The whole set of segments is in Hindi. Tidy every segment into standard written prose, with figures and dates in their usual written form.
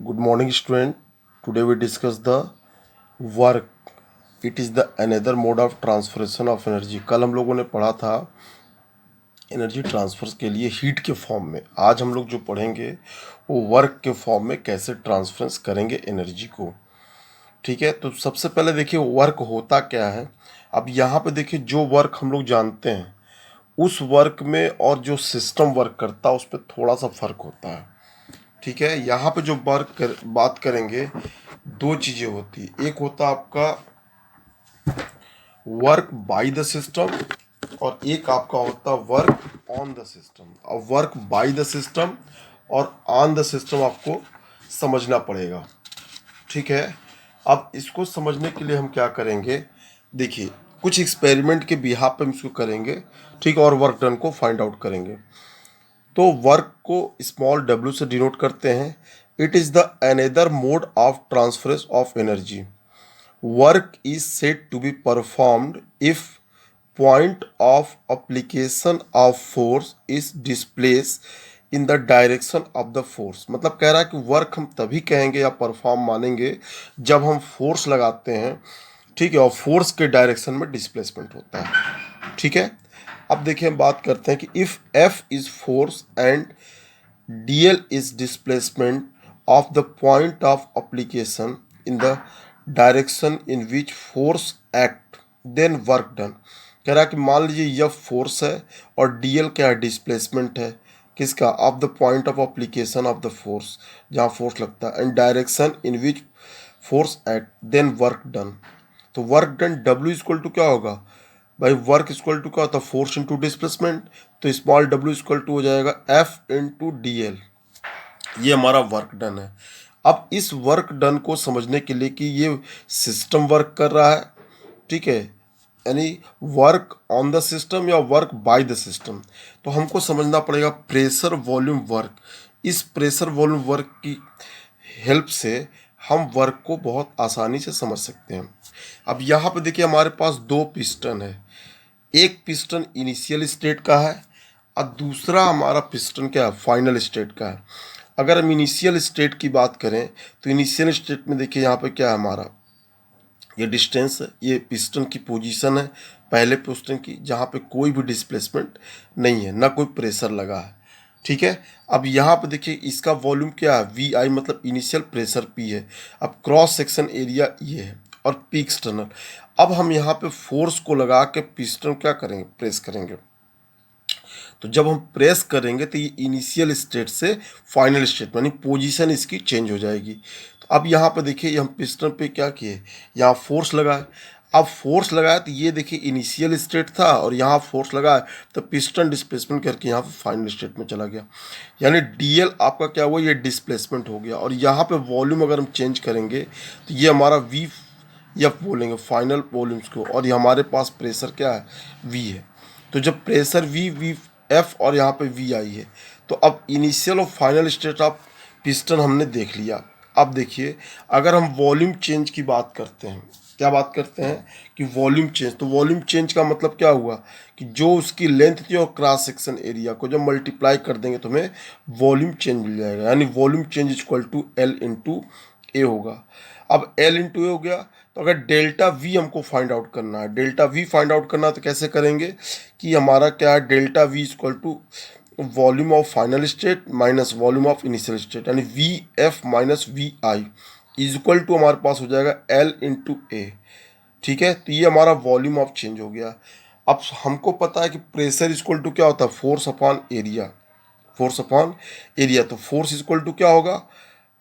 Good morning, student. Today we discuss the work. It is the another mode of transferation of energy. कल हम लोगों ने पढ़ा था एनर्जी ट्रांसफर के लिए हीट के फॉर्म में। आज हम लोग जो पढ़ेंगे वो वर्क के फॉर्म में कैसे ट्रांसफरेंस करेंगे एनर्जी को। ठीक है, तो सबसे पहले देखिए वर्क होता क्या है। अब यहाँ पे देखिए जो वर्क हम लोग जानते हैं उस वर्क में और जो सिस्टम वर्क करता है उस पर थोड़ा सा फर्क होता है। ठीक है, यहाँ पे जो बात करेंगे दो चीज़ें होती है। एक होता आपका वर्क बाय द सिस्टम और एक आपका होता वर्क ऑन द सिस्टम। अब वर्क बाय द सिस्टम और ऑन द सिस्टम आपको समझना पड़ेगा। ठीक है, अब इसको समझने के लिए हम क्या करेंगे, देखिए कुछ एक्सपेरिमेंट के बिहाफ पे हम इसको करेंगे। ठीक, और वर्क डन को फाइंड आउट करेंगे। तो वर्क को स्मॉल w से डिनोट करते हैं। It is the another mode of transference of energy. Work is said to be performed if point of application of force is displace in the direction of the force. मतलब कह रहा है कि वर्क हम तभी कहेंगे या परफॉर्म मानेंगे जब हम फोर्स लगाते हैं। ठीक है, और फोर्स के डायरेक्शन में डिस्प्लेसमेंट होता है। ठीक है, अब देखिए हम बात करते हैं कि if F is force and dl is displacement of the point of application in the direction in which force act then work done. कह रहा है कि मान लीजिए यह फोर्स है और dl क्या है, डिस्प्लेसमेंट है किसका, of the point of application of the force, जहाँ फोर्स लगता है, and direction in which force act then work done. तो work done W equal to क्या होगा भाई, वर्क इक्वल टू क्या होता है, फोर्स इंटू डिस्प्लेसमेंट। तो स्मॉल w इक्वल टू हो जाएगा F इंटू डी। ये हमारा वर्क डन है। अब इस वर्क डन को समझने के लिए कि ये सिस्टम वर्क कर रहा है, ठीक है, यानी वर्क ऑन द सिस्टम या वर्क बाय द सिस्टम, तो हमको समझना पड़ेगा प्रेशर वॉल्यूम वर्क। इस प्रेशर वॉल्यूम वर्क की हेल्प से हम वर्क को बहुत आसानी से समझ सकते हैं। अब यहाँ पे देखिए हमारे पास दो पिस्टन है। एक पिस्टन इनिशियल स्टेट का है और दूसरा हमारा पिस्टन क्या है, फाइनल स्टेट का है। अगर हम इनिशियल स्टेट की बात करें तो इनिशियल स्टेट में देखिए यहाँ पे क्या है, हमारा ये डिस्टेंस है, ये पिस्टन की पोजीशन है पहले पिस्टन की, जहाँ पे कोई भी डिस्प्लेसमेंट नहीं है, ना कोई प्रेशर लगा है। ठीक है, अब यहाँ पे देखिए इसका वॉल्यूम क्या है, वी आई, मतलब इनिशियल प्रेशर पी है। अब क्रॉस सेक्शन एरिया ये है और पी एक्सटर्नल। अब हम यहाँ पे फोर्स को लगा के पिस्टन क्या करेंगे, प्रेस करेंगे। तो जब हम प्रेस करेंगे तो ये इनिशियल स्टेट से फाइनल स्टेट यानी पोजीशन इसकी चेंज हो जाएगी। तो अब यहाँ पे देखिए हम पिस्टन पे क्या किए, यहाँ फोर्स लगाए। अब फोर्स लगाया तो ये देखिए इनिशियल स्टेट था और यहाँ फोर्स लगाया तो पिस्टन डिस्प्लेसमेंट करके यहाँ पे फाइनल स्टेट में चला गया, यानी डीएल आपका क्या हुआ, ये डिस्प्लेसमेंट हो गया। और यहाँ पे वॉल्यूम अगर हम चेंज करेंगे तो ये हमारा वी एफ बोलेंगे फाइनल वॉल्यूम्स को, और ये हमारे पास प्रेशर क्या है, वी है। तो जब प्रेशर वी एफ और यहाँ पे वी आई है, तो अब इनिशियल और फाइनल स्टेट ऑफ पिस्टन हमने देख लिया। अब देखिए अगर हम वॉल्यूम चेंज की बात करते हैं, क्या बात करते हैं कि वॉल्यूम चेंज, तो वॉल्यूम चेंज का मतलब क्या हुआ कि जो उसकी लेंथ थी और क्रॉस सेक्शन एरिया को जब मल्टीप्लाई कर देंगे तो हमें वॉल्यूम चेंज मिल जाएगा, यानी volume change equal to L into a होगा। अब एल इंटू ए हो गया, तो अगर डेल्टा वी हमको फाइंड आउट करना है, डेल्टा वी फाइंड आउट करना है तो कैसे करेंगे कि हमारा क्या है, delta V equal to volume of final state minus volume of initial state, यानी V F minus V I is equal to हमारे पास हो जाएगा एल इंटू ए। ठीक है, तो ये हमारा वॉल्यूम ऑफ चेंज हो गया। अब हमको पता है कि प्रेशर इक्वल टू क्या होता है, force upon area, force upon area. तो फोर्स इक्वल टू क्या होगा,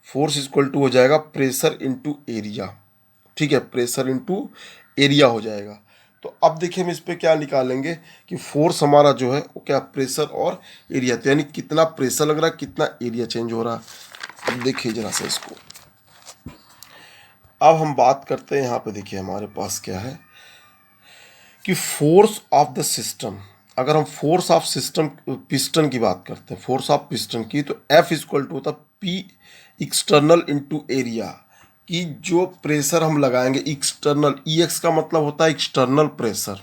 फोर्स इक्वल टू हो जाएगा प्रेशर इंटू एरिया। ठीक है, प्रेशर इंटू एरिया हो जाएगा। तो अब देखिए हम इस पे क्या निकालेंगे कि फोर्स हमारा जो है वो क्या, प्रेशर और एरिया, तो यानी कितना प्रेशर लग रहा है, कितना एरिया चेंज हो रहा है। अब देखिए जरा सा इसको, अब हम बात करते हैं यहाँ पे देखिए हमारे पास क्या है कि फोर्स ऑफ द सिस्टम। अगर हम फोर्स ऑफ सिस्टम पिस्टन की बात करते हैं, फोर्स ऑफ पिस्टन की, तो एफ इक्वल टू होता पी एक्सटर्नल इंटू एरिया, कि जो प्रेशर हम लगाएंगे एक्सटर्नल, ई एक्स का मतलब होता है एक्सटर्नल प्रेशर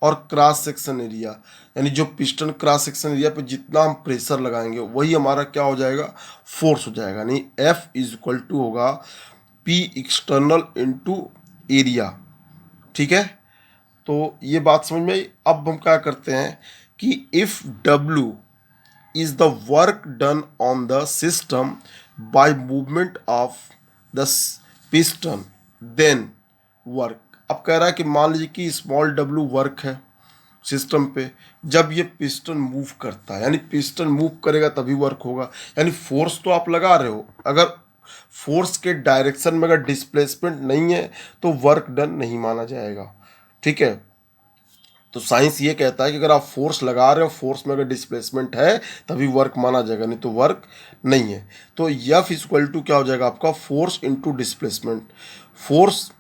और क्रॉस सेक्शन एरिया, यानी जो पिस्टन क्रॉस सेक्शन एरिया पे जितना हम प्रेशर लगाएंगे वही हमारा क्या हो जाएगा, फोर्स हो जाएगा। यानी एफ इज इक्वल टू होगा पी एक्सटर्नल इंटू एरिया। ठीक है, तो ये बात समझ में आई। अब हम क्या करते हैं कि if W is the work done on the system by movement of the piston then work। अब कह रहा है कि मान लीजिए कि स्मॉल डब्ल्यू वर्क है सिस्टम पे, जब ये पिस्टन मूव करता है, यानी पिस्टन मूव करेगा तभी वर्क होगा। यानी फोर्स तो आप लगा रहे हो, अगर फोर्स के डायरेक्शन में अगर डिस्प्लेसमेंट नहीं है तो वर्क डन नहीं माना जाएगा। ठीक है, तो साइंस ये कहता है कि अगर आप फोर्स लगा रहे हो, फोर्स में अगर डिस्प्लेसमेंट है तभी वर्क माना जाएगा, नहीं तो वर्क नहीं है। तो एफ इक्वल टू क्या हो जाएगा आपका, फोर्स इनटू डिस्प्लेसमेंट, फोर्स।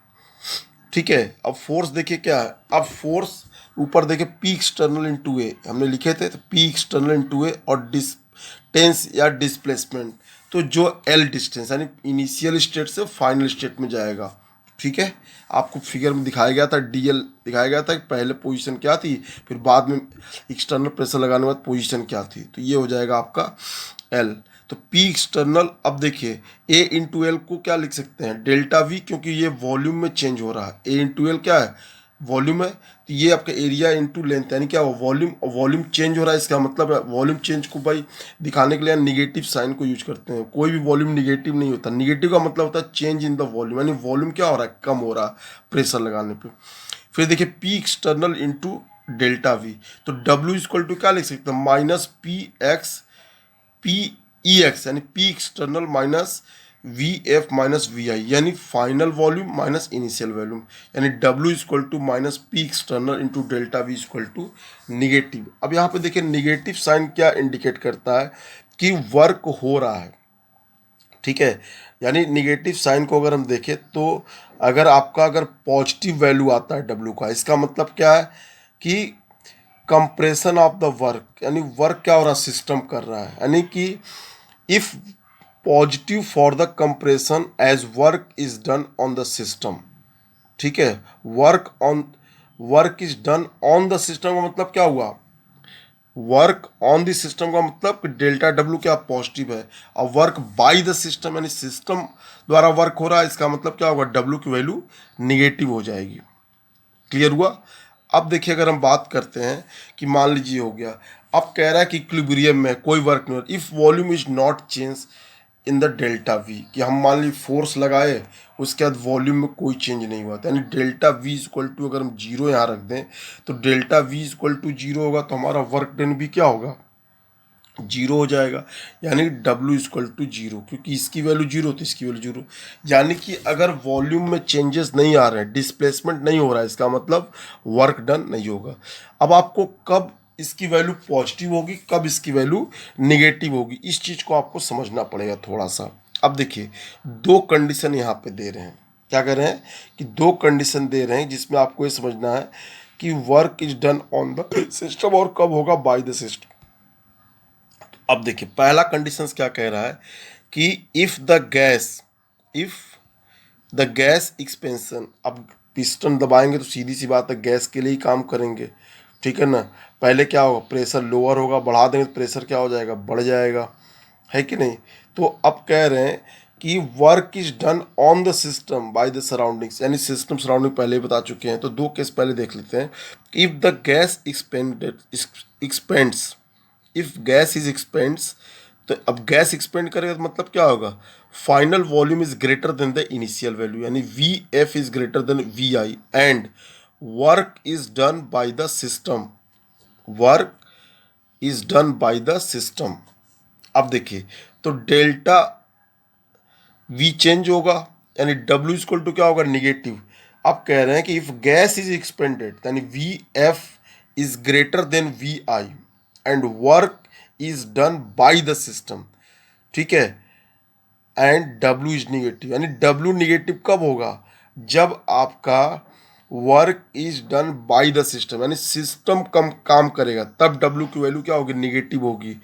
ठीक है, अब फोर्स देखिए क्या है, अब फोर्स ऊपर देखिए पी एक्सटर्नल इंटू ए हमने लिखे थे, तो पी एक्सटर्नल इंटू ए और डिस्टेंस या डिस्प्लेसमेंट, तो जो एल डिस्टेंस यानी इनिशियल स्टेट से फाइनल स्टेट में जाएगा। ठीक है, आपको फिगर में दिखाया गया था, डीएल दिखाया गया था कि पहले पोजीशन क्या थी, फिर बाद में एक्सटर्नल प्रेशर लगाने के बाद पोजीशन क्या थी, तो ये हो जाएगा आपका एल। तो पी एक्सटर्नल, अब देखिए ए इंटू एल को क्या लिख सकते हैं, डेल्टा वी, क्योंकि ये वॉल्यूम में चेंज हो रहा है। ए इंटू एल क्या है, वॉल्यूम है, तो ये आपका एरिया इंटू लेंथ, यानी क्या वॉल्यूम, वॉल्यूम चेंज हो रहा है, इसका मतलब है वॉल्यूम चेंज को भाई दिखाने के लिए निगेटिव साइन को यूज करते हैं। कोई भी वॉल्यूम निगेटिव नहीं होता, निगेटिव का मतलब होता है चेंज इन द वॉल्यूम, यानी वॉल्यूम क्या हो रहा है, कम हो रहा है प्रेशर लगाने पे। फिर देखिए P external into delta V, तो डब्ल्यू इक्वल टू क्या लिख सकते हैं, minus P x P E x, यानी P external minus V F minus V I, यानी final volume minus initial volume, यानी W equal to minus P external into delta V equal to negative. अब यहाँ पे देखिए निगेटिव साइन क्या इंडिकेट करता है कि वर्क हो रहा है। ठीक है, यानी निगेटिव साइन को अगर हम देखें तो अगर आपका अगर पॉजिटिव वैल्यू आता है डब्ल्यू का, इसका मतलब क्या है कि कंप्रेशन ऑफ द वर्क, यानी वर्क क्या हो रहा है, सिस्टम कर रहा है। यानी कि if positive for the compression as work is done on the system. ठीक है, work is done on the system का मतलब क्या हुआ, वर्क ऑन द सिस्टम का मतलब कि डेल्टा डब्ल्यू क्या पॉजिटिव है, और वर्क बाय द सिस्टम यानी सिस्टम द्वारा वर्क हो रहा है, इसका मतलब क्या होगा, डब्ल्यू की वैल्यू निगेटिव हो जाएगी। क्लियर हुआ। अब देखिए अगर हम बात करते हैं कि मान लीजिए हो गया, अब कह रहा है कि इक्विलिब्रियम में कोई वर्क नहीं हो रहा, if volume is not change in the delta we, कि हम मान लीजिए फोर्स लगाए उसके बाद वॉल्यूम में कोई चेंज नहीं हुआ, यानी डेल्टा वी इक्वल टू अगर हम जीरो यहाँ रख दें तो delta V equal to zero होगा, तो हमारा वर्क डन भी क्या होगा, जीरो हो जाएगा। यानी डब्ल्यू इक्वल टू जीरो, क्योंकि इसकी वैल्यू जीरो तो इसकी वैल्यू जीरो। यानी कि अगर वॉल्यूम में चेंजेस नहीं आ रहे हैं, डिस्प्लेसमेंट नहीं हो रहा है, इसका मतलब वर्क डन नहीं होगा। अब आपको कब इसकी वैल्यू पॉजिटिव होगी, कब इसकी वैल्यू निगेटिव होगी, इस चीज़ को आपको समझना पड़ेगा थोड़ा सा। अब देखिए दो कंडीशन यहाँ पे दे रहे हैं, क्या कह रहे हैं कि दो कंडीशन दे रहे हैं जिसमें आपको ये समझना है कि work is done on the system और कब होगा बाय द सिस्टम। अब देखिए पहला कंडीशंस क्या कह रहा है कि इफ द गैस एक्सपेंशन, अब पिस्टन दबाएंगे तो सीधी सी बात है गैस के लिए ही काम करेंगे। ठीक है ना, पहले क्या होगा, प्रेशर लोअर होगा, बढ़ा देंगे तो प्रेशर क्या हो जाएगा, बढ़ जाएगा, है कि नहीं। तो अब कह रहे हैं कि work is done on the system by the surroundings, यानी सिस्टम सराउंडिंग पहले ही बता चुके हैं, तो दो केस पहले देख लेते हैं। If the gas expands, if gas is expands, तो अब गैस एक्सपेंड करेगा तो मतलब क्या होगा, final volume is greater than the initial value, यानी V F is greater than V I, and work is done by the system, work is done by the system. अब देखिए तो डेल्टा वी चेंज होगा, यानी डब्ल्यू इक्वल टू क्या होगा, निगेटिव। अब कह रहे हैं कि इफ गैस इज एक्सपेंडेड यानी V F is greater than V I and work is done by the system. ठीक है, एंड डब्ल्यू इज निगेटिव, यानी डब्ल्यू निगेटिव कब होगा, जब आपका work is done by the system, यानी सिस्टम कम काम करेगा तब डब्ल्यू की वैल्यू क्या होगी, निगेटिव होगी।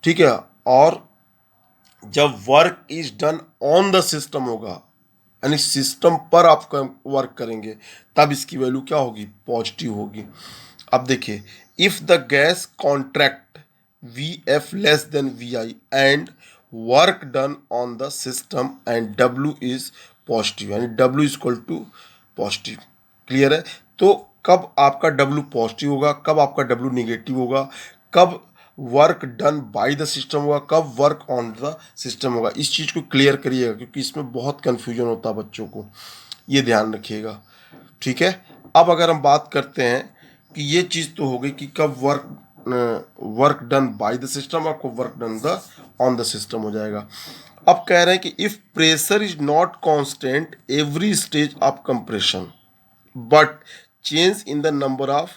ठीक है, और जब work is done on the system होगा, यानी सिस्टम पर आप वर्क करेंगे, तब इसकी वैल्यू क्या होगी, पॉजिटिव होगी। अब देखिए, if the gas contract V F less than V I and work done on the system and W is positive, यानी W is equal to positive. Clear है? तो कब आपका डब्ल्यू पॉजिटिव होगा, कब आपका डब्ल्यू निगेटिव होगा, कब work done by the system होगा, कब वर्क ऑन द सिस्टम होगा, इस चीज़ को क्लियर करिएगा, क्योंकि इसमें बहुत कन्फ्यूजन होता है बच्चों को, ये ध्यान रखिएगा। ठीक है? अब अगर हम बात करते हैं कि ये चीज़ तो हो गई कि कब work done by the system और कब work done the on the system हो जाएगा। अब कह रहे हैं कि if pressure is not constant every stage of compression but change in the number of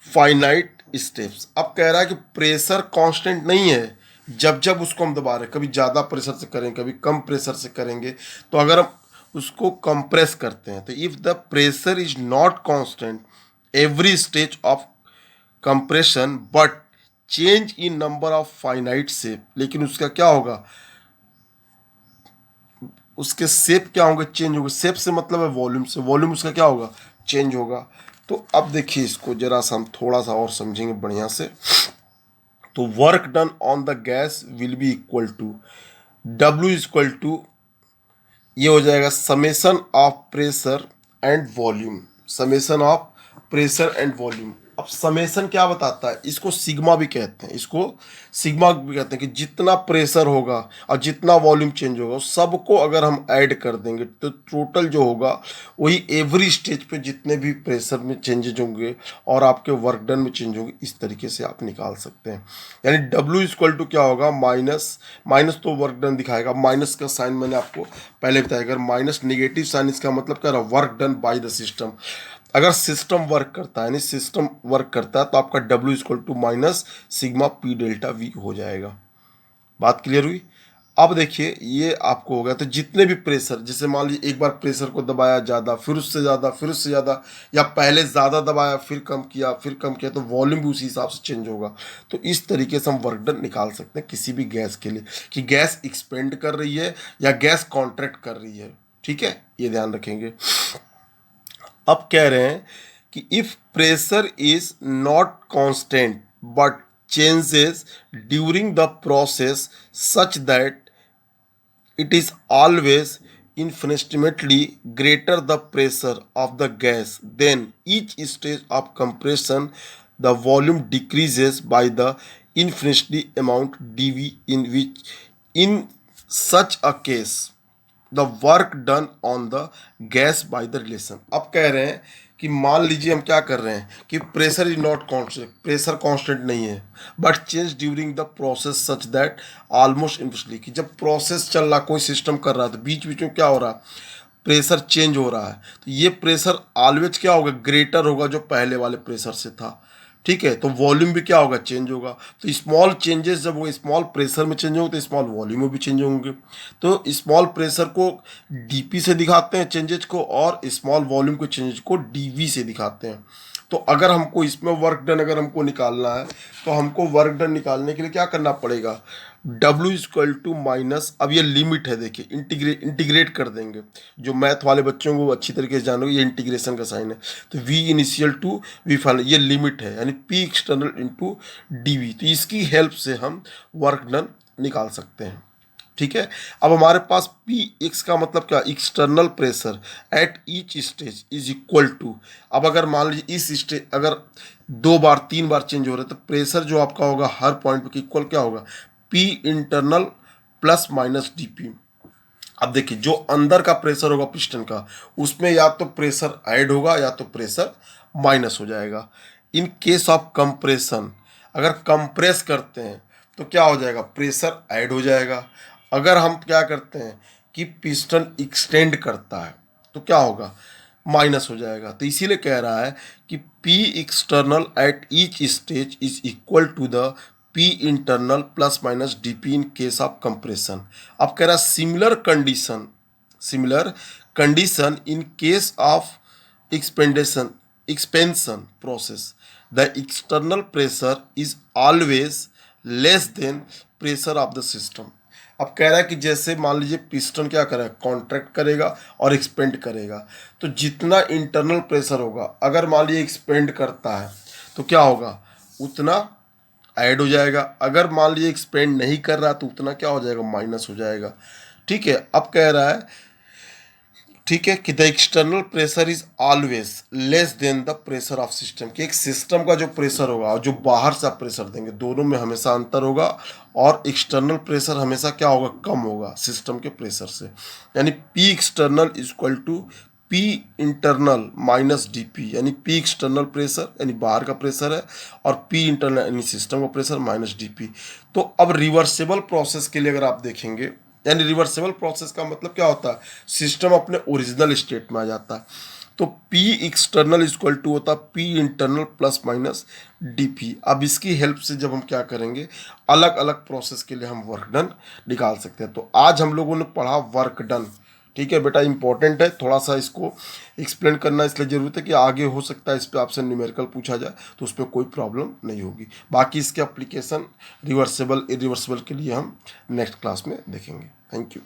finite steps. अब कह रहा है कि प्रेशर कांस्टेंट नहीं है, जब जब उसको हम दबा रहे हैं, कभी ज़्यादा प्रेशर से करेंगे, कभी कम प्रेशर से करेंगे, तो अगर हम उसको कंप्रेस करते हैं तो if the pressure is not constant every stage of compression but change in number of finite shape, लेकिन उसका क्या होगा, उसके शेप क्या होंगे, चेंज होंगे। शेप से मतलब है वॉल्यूम से, वॉल्यूम उसका क्या होगा, चेंज होगा। तो अब देखिए, इसको जरा सा हम थोड़ा सा और समझेंगे बढ़िया से। तो work done on the gas will be equal to W is equal to, ये हो जाएगा summation of pressure and volume, summation of pressure and volume. अब समेसन क्या बताता है, इसको सिग्मा भी कहते हैं, इसको सिग्मा भी कहते हैं कि जितना प्रेशर होगा और जितना वॉल्यूम चेंज होगा उस सबको अगर हम ऐड कर देंगे तो टोटल जो होगा वही एवरी स्टेज पे जितने भी प्रेशर में चेंजेज होंगे और आपके वर्क डन में चेंज होंगे, इस तरीके से आप निकाल सकते हैं। यानी डब्ल्यू इक्वल टू क्या होगा, माइनस, माइनस तो वर्क डन दिखाएगा, माइनस का साइन मैंने आपको पहले बताया, अगर माइनस निगेटिव साइन, इसका मतलब क्या रहा, work done by the system. अगर सिस्टम वर्क करता है, यानी सिस्टम वर्क करता है, तो आपका W equal to minus sigma P delta V हो जाएगा। बात क्लियर हुई? अब देखिए, ये आपको हो गया। तो जितने भी प्रेशर, जैसे मान लीजिए एक बार प्रेशर को दबाया ज़्यादा, फिर उससे ज़्यादा, फिर उससे ज़्यादा, या पहले ज़्यादा दबाया फिर कम किया, फिर कम किया, तो वॉल्यूम भी उसी हिसाब से चेंज होगा। तो इस तरीके से हम वर्क डन निकाल सकते हैं किसी भी गैस के लिए, कि गैस एक्सपेंड कर रही है या गैस कॉन्ट्रैक्ट कर रही है। ठीक है, ये ध्यान रखेंगे। अब कह रहे हैं कि if pressure is not constant but changes during the process such that it is always infinitesimally greater the pressure of the gas, then each stage of compression the volume decreases by the infinity amount dV, in which in such a case the work done on the gas by the relation. अब कह रहे हैं कि मान लीजिए हम क्या कर रहे हैं कि pressure is not constant, pressure constant नहीं है, but change during the process such that almost infinitely, कि जब प्रोसेस चल रहा, कोई सिस्टम कर रहा है, तो बीच बीच में क्या हो रहा है, प्रेशर चेंज हो रहा है, तो ये प्रेशर ऑलवेज क्या होगा, ग्रेटर होगा जो पहले वाले प्रेशर से था। ठीक है, तो वॉल्यूम भी क्या होगा, चेंज होगा। तो स्मॉल चेंजेस जब वो स्मॉल प्रेशर में चेंज होंगे तो स्मॉल वॉल्यूम में भी चेंज होंगे। तो स्मॉल प्रेशर को डीपी से दिखाते हैं चेंजेस को, और स्मॉल वॉल्यूम के चेंजेस को डीवी से दिखाते हैं। तो अगर हमको इसमें वर्क डन अगर हमको निकालना है, तो हमको वर्क डन निकालने के लिए क्या करना पड़ेगा, W इक्वल टू माइनस, अब ये लिमिट है, देखिए इंटीग्रेट कर देंगे। जो मैथ वाले बच्चों को अच्छी तरीके से जानोगे, ये इंटीग्रेशन का साइन है। तो V initial to V final, ये लिमिट है, यानी P एक्सटर्नल इंटू DV। तो इसकी हेल्प से हम वर्क डन निकाल सकते हैं। ठीक है, अब हमारे पास पी एक्स का मतलब क्या, external pressure at each stage is equal to. अब अगर मान लीजिए इस स्टेज अगर 2 बार 3 बार चेंज हो रहा है, तो प्रेशर जो आपका होगा हर पॉइंट पे इक्वल क्या होगा, P internal plus minus D P. अब देखिए, जो अंदर का प्रेशर होगा पिस्टन का, उसमें या तो प्रेशर ऐड होगा या तो प्रेशर माइनस हो जाएगा। इन केस ऑफ कंप्रेशन, अगर कंप्रेस करते हैं तो क्या हो जाएगा, प्रेशर ऐड हो जाएगा। अगर हम क्या करते हैं कि पिस्टन एक्सटेंड करता है तो क्या होगा, माइनस हो जाएगा। तो इसीलिए कह रहा है कि P external at each stage is equal to the P internal plus minus DP in case of compression. अब कह रहा है similar condition in case of expansion process, the external pressure is always less than pressure of the system। अब कह रहा है कि जैसे मान लीजिए पिस्टन क्या करेगा, कॉन्ट्रैक्ट करेगा और एक्सपेंड करेगा, तो जितना इंटरनल प्रेशर होगा, अगर मान लीजिए एक्सपेंड करता है तो क्या होगा, उतना ऐड हो जाएगा, अगर मान लीजिए एक्सपेंड नहीं कर रहा तो उतना क्या हो जाएगा, माइनस हो जाएगा। ठीक है, अब कह रहा है, ठीक है, कि the external pressure is always less than the pressure of system, कि एक सिस्टम का जो प्रेशर होगा और जो बाहर से आप प्रेशर देंगे, दोनों में हमेशा अंतर होगा, और एक्सटर्नल प्रेशर हमेशा क्या होगा, कम होगा सिस्टम के प्रेशर से। यानी P external is equal to P internal minus D P, यानी पी एक्सटर्नल प्रेशर यानी बाहर का प्रेशर है, और पी इंटरनल यानी सिस्टम का प्रेशर माइनस डी पी। तो अब रिवर्सेबल प्रोसेस के लिए अगर आप देखेंगे, यानी रिवर्सेबल प्रोसेस का मतलब क्या होता है, सिस्टम अपने ओरिजिनल स्टेट में आ जाता है, तो P एक्सटर्नल इक्वल टू होता है P internal plus minus DP। अब इसकी हेल्प से जब हम क्या करेंगे, अलग अलग प्रोसेस के लिए हम वर्क डन निकाल सकते हैं। तो आज हम लोगों ने पढ़ा वर्क डन। ठीक है बेटा, इंपॉर्टेंट है, थोड़ा सा इसको एक्सप्लेन करना इसलिए ज़रूरत है कि आगे हो सकता है इस पर आपसे न्यूमेरिकल पूछा जाए, तो उस पर कोई प्रॉब्लम नहीं होगी। बाकी इसके एप्लीकेशन रिवर्सेबल इरिवर्सेबल के लिए हम नेक्स्ट क्लास में देखेंगे। Thank you.